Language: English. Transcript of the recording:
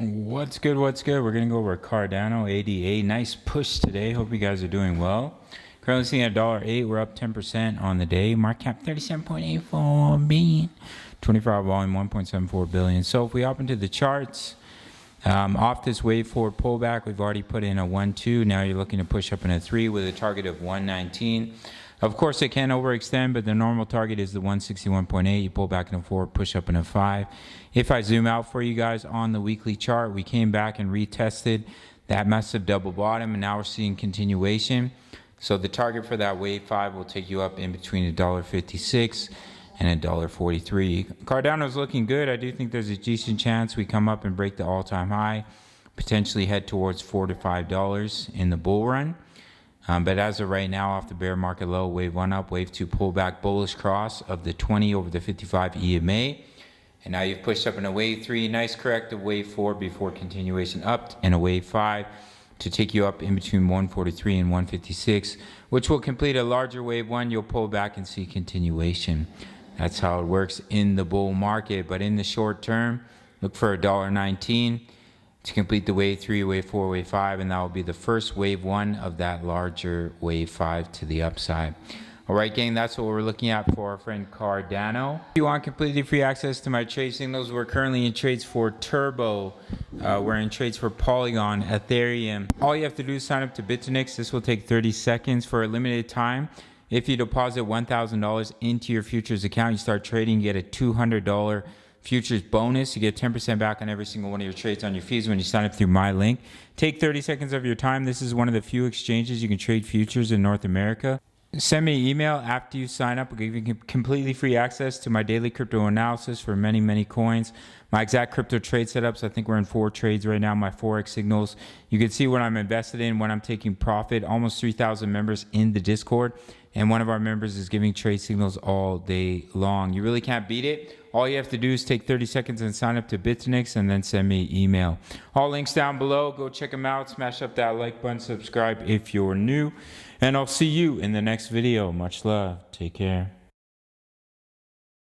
What's good? What's good? We're gonna go over Cardano ADA. Nice push today. Hope you guys are doing well. Currently sitting at $1.08. We're up 10% on the day. Market cap 37.84 billion. 24-hour volume 1.74 billion. So if we hop into the charts, off this wave forward pullback, we've already put in a 1-2. Now you're looking to push up in a 3 with a target of 119. Of course, it can overextend, but the normal target is the 161.8. You pull back in a 4, push up in a 5. If I zoom out for you guys on the weekly chart, we came back and retested that massive double bottom, and now we're seeing continuation. So the target for that wave 5 will take you up in between $1.56 and $1.43. Cardano is looking good. I do think there's a decent chance we come up and break the all-time high, potentially head towards $4 to $5 in the bull run. But as of right now, off the bear market low, wave 1 up, wave 2 pullback, bullish cross of the 20 over the 55 EMA. And now you've pushed up in a wave 3, nice corrective wave 4 before continuation up, and a wave 5 to take you up in between 143 and 156, which will complete a larger wave 1. You'll pull back and see continuation. That's how it works in the bull market. But in the short term, look for $1.19 to complete the wave 3, wave 4, wave 5, and that will be the first wave 1 of that larger wave 5 to the upside. All right, gang, that's what we're looking at for our friend Cardano. If you want completely free access to my trade signals, we're currently in trades for Turbo. We're in trades for Polygon, Ethereum. All you have to do is sign up to Bitfinex. This will take 30 seconds for a limited time. If you deposit $1,000 into your futures account, you start trading, you get a $200 futures bonus. You get 10% back on every single one of your trades on your fees when you sign up through my link. Take 30 seconds of your time. This is one of the few exchanges you can trade futures in North America. Send me an email after you sign up. I'll give you completely free access to my daily crypto analysis for many, many coins. My exact crypto trade setups. I think we're in 4 trades right now. My Forex signals. You can see what I'm invested in, when I'm taking profit. Almost 3,000 members in the Discord. And one of our members is giving trade signals all day long. You really can't beat it. All you have to do is take 30 seconds and sign up to Bitfinex and then send me an email. All links down below. Go check them out. Smash up that like button. Subscribe if you're new. And I'll see you in the next video. Much love. Take care.